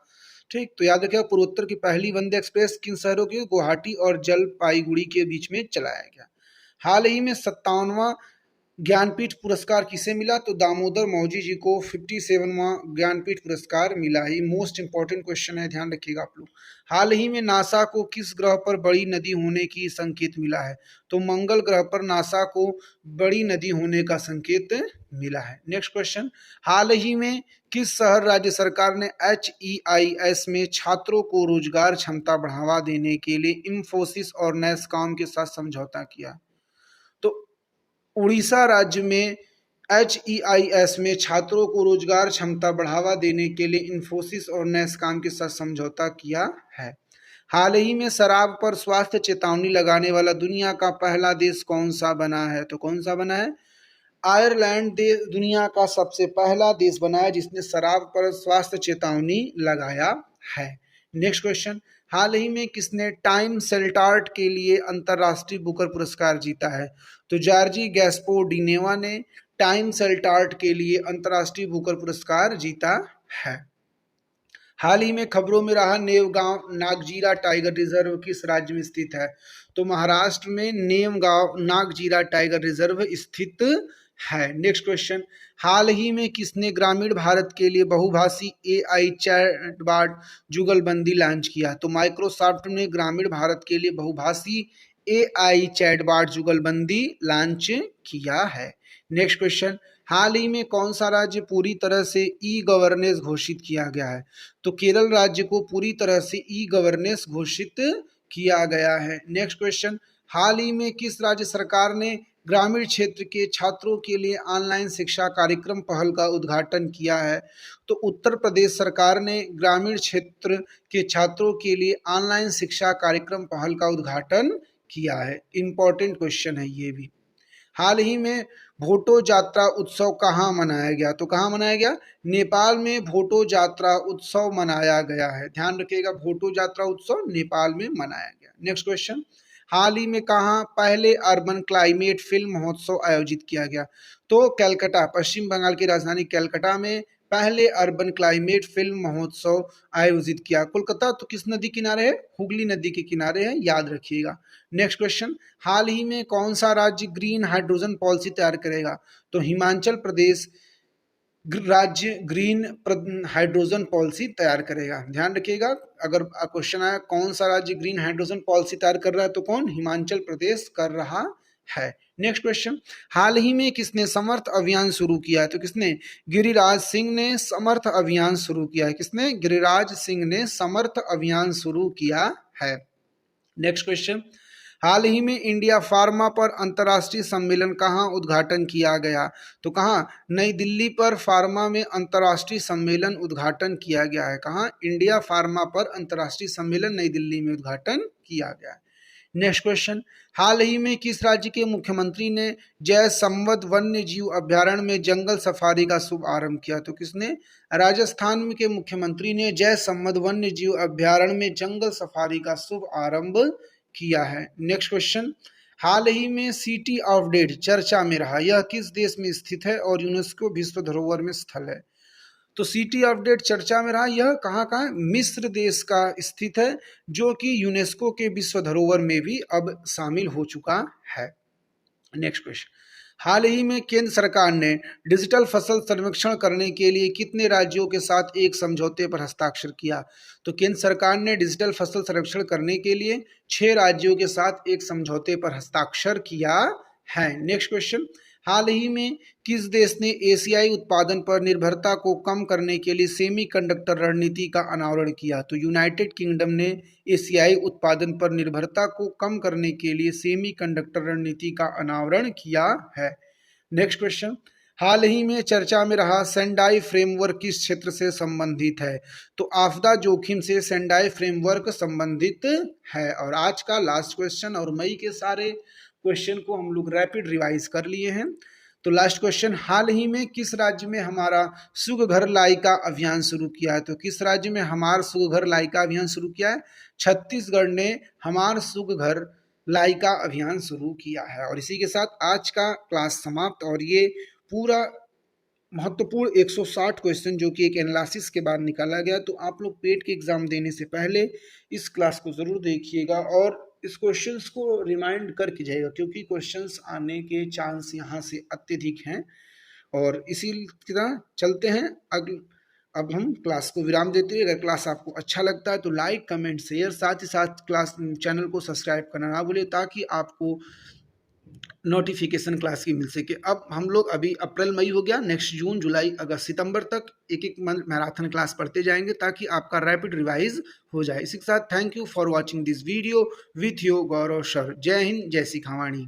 ठीक, तो याद रखिएगा पूर्वोत्तर की पहली वंदे एक्सप्रेस किन शहरों की? गुवाहाटी और जलपाईगुड़ी के बीच में चलाया गया। हाल ही में 57वां ज्ञानपीठ पुरस्कार किसे मिला? तो दामोदर मौजी जी को 57वां ज्ञानपीठ पुरस्कार मिला है। मोस्ट इंपॉर्टेंट क्वेश्चन है, ध्यान रखिएगा आप लोग। हाल ही में नासा को किस ग्रह पर बड़ी नदी होने की संकेत मिला है? तो मंगल ग्रह पर नासा को बड़ी नदी होने का संकेत मिला है। नेक्स्ट क्वेश्चन, हाल ही में किस शहर राज्य सरकार ने HEIS में छात्रों को रोजगार क्षमता बढ़ावा देने के लिए इंफोसिस और नैसकॉम के साथ समझौता किया? तो उड़ीसा राज्य में HEIS में छात्रों को रोजगार क्षमता बढ़ावा देने के लिए इंफोसिस और नैसकॉम के साथ समझौता किया है। हाल ही में शराब पर स्वास्थ्य चेतावनी लगाने वाला दुनिया का पहला देश कौन सा बना है? तो कौन सा बना है? आयरलैंड देश दुनिया का सबसे पहला देश बना है जिसने शराब पर स्वास्थ्य चेतावनी लगाया है। नेक्स्ट क्वेश्चन, हाल ही में किसने टाइम सेल्टार्ट के लिए अंतरराष्ट्रीय बुकर पुरस्कार जीता है? तो जॉर्जी गैस्पोडिनेवा ने टाइम सेल्टार्ट के लिए अंतरराष्ट्रीय बुकर पुरस्कार जीता है। हाल ही में खबरों में रहा नेवगांव नागजीरा टाइगर रिजर्व किस राज्य में स्थित है? तो महाराष्ट्र में नेवगांव नागजीरा टाइगर रिजर्व स्थित है। नेक्स्ट क्वेश्चन, हाल ही में किसने ग्रामीण भारत के लिए बहुभाषी AI चैटबॉट जुगलबंदी लॉन्च किया? तो माइक्रोसॉफ्ट ने ग्रामीण भारत के लिए बहुभाषी AI चैटबॉट जुगलबंदी लॉन्च किया है। नेक्स्ट क्वेश्चन, हाल ही में कौन सा राज्य पूरी तरह से ई गवर्नेंस घोषित किया गया है? तो केरल राज्य को पूरी तरह से ई गवर्नेंस घोषित किया गया है। नेक्स्ट क्वेश्चन, हाल ही में किस राज्य सरकार ने ग्रामीण क्षेत्र के छात्रों के लिए ऑनलाइन शिक्षा कार्यक्रम पहल का उद्घाटन किया है? तो उत्तर प्रदेश सरकार ने ग्रामीण क्षेत्र के छात्रों के लिए ऑनलाइन शिक्षा कार्यक्रम पहल का उद्घाटन किया है। इंपॉर्टेंट क्वेश्चन है ये भी। हाल ही में भोटो जात्रा उत्सव कहाँ मनाया गया? तो कहाँ मनाया गया? नेपाल में भोटो जात्रा उत्सव मनाया गया है। ध्यान रखिएगा, भोटो जात्रा उत्सव नेपाल में मनाया गया। नेक्स्ट क्वेश्चन, हाल ही में कहाँ पहले अर्बन क्लाइमेट फिल्म महोत्सव आयोजित किया गया? तो कलकत्ता, पश्चिम बंगाल की राजधानी कलकत्ता में पहले अर्बन क्लाइमेट फिल्म महोत्सव आयोजित किया। कोलकाता तो किस नदी किनारे है? हुगली नदी के किनारे है, याद रखिएगा। नेक्स्ट क्वेश्चन, हाल ही में कौन सा राज्य ग्रीन हाइड्रोजन पॉलिसी तैयार करेगा? तो हिमाचल प्रदेश राज्य ग्रीन हाइड्रोजन पॉलिसी तैयार करेगा। ध्यान रखिएगा, अगर क्वेश्चन आया कौन सा राज्य ग्रीन हाइड्रोजन पॉलिसी तैयार कर रहा है तो कौन? हिमाचल प्रदेश कर रहा है। नेक्स्ट क्वेश्चन, हाल ही में किसने समर्थ अभियान शुरू किया है? तो किसने? गिरिराज सिंह ने समर्थ अभियान शुरू किया है। किसने? गिरिराज सिंह ने समर्थ अभियान शुरू किया है। नेक्स्ट क्वेश्चन, हाल ही में इंडिया फार्मा पर अंतर्राष्ट्रीय सम्मेलन कहाँ उद्घाटन किया गया? तो कहाँ? नई दिल्ली पर फार्मा में अंतर्राष्ट्रीय सम्मेलन उद्घाटन किया गया है। कहाँ? इंडिया फार्मा पर अंतर्राष्ट्रीय सम्मेलन नई दिल्ली में उद्घाटन किया गया है। नेक्स्ट क्वेश्चन, हाल ही में किस राज्य के मुख्यमंत्री ने जय संवद वन्य जीव अभ्यारण्य में जंगल सफारी का शुभारंभ किया? तो किसने? राजस्थान के मुख्यमंत्री ने जय संवद वन्य जीव अभ्यारण्य में जंगल सफारी का शुभारंभ किया है। नेक्स्ट क्वेश्चन, हाल ही में सिटी ऑफ डेड चर्चा में रहा, यह किस देश में स्थित है और यूनेस्को विश्व धरोहर में स्थल है? तो सिटी ऑफ डेट चर्चा में रहा, यह कहाँ का है? मिस्र देश का स्थित है, जो कि यूनेस्को के विश्व धरोहर में भी अब शामिल हो चुका है। नेक्स्ट क्वेश्चन, हाल ही में केंद्र सरकार ने डिजिटल फसल सर्वेक्षण करने के लिए कितने राज्यों के साथ एक समझौते पर हस्ताक्षर किया? तो केंद्र सरकार ने डिजिटल फसल सर्वेक्षण करने के लिए 6 राज्यों के साथ एक समझौते पर हस्ताक्षर किया है। नेक्स्ट क्वेश्चन, हाल ही में किस देश ने एशियाई उत्पादन पर निर्भरता को कम करने के लिए सेमीकंडक्टर रणनीति का अनावरण किया? तो यूनाइटेड किंगडम ने एशियाई उत्पादन पर निर्भरता को कम करने के लिए सेमीकंडक्टर रणनीति का अनावरण किया है। नेक्स्ट क्वेश्चन, हाल ही में चर्चा में रहा सेंडाई फ्रेमवर्क किस क्षेत्र से संबंधित है? तो आपदा जोखिम से सेंडाई फ्रेमवर्क संबंधित है। और आज का लास्ट क्वेश्चन, और मई के सारे क्वेश्चन को हम लोग रैपिड रिवाइज कर लिए हैं। तो लास्ट क्वेश्चन, हाल ही में किस राज्य में हमारा सुघर लाइका अभियान शुरू किया है? तो किस राज्य में हमार सुघर लाइका अभियान शुरू किया है? छत्तीसगढ़ ने हमार सुघर लाइका अभियान शुरू किया है। और इसी के साथ आज का क्लास समाप्त। और ये पूरा महत्वपूर्ण 160 क्वेश्चन जो कि एक एनालिसिस के बाद निकाला गया, तो आप लोग पेट के एग्जाम देने से पहले इस क्लास को जरूर देखिएगा और इस क्वेश्चंस को रिमाइंड करके जाइएगा, क्योंकि क्वेश्चंस आने के चांस यहाँ से अत्यधिक हैं। और इसी तरह चलते हैं अब हम क्लास को विराम देते हैं। अगर क्लास आपको अच्छा लगता है तो लाइक, कमेंट, शेयर, साथ ही साथ क्लास चैनल को सब्सक्राइब करना ना भूलें, ताकि आपको नोटिफिकेशन क्लास की मिल सके। अब हम लोग अभी अप्रैल मई हो गया, नेक्स्ट जून जुलाई अगस्त सितंबर तक एक एक मंथ मैराथन क्लास पढ़ते जाएंगे, ताकि आपका रैपिड रिवाइज हो जाए। इसी के साथ thank you for watching this video with your Gaurav sir. जय हिंद, जय सिखावाणी।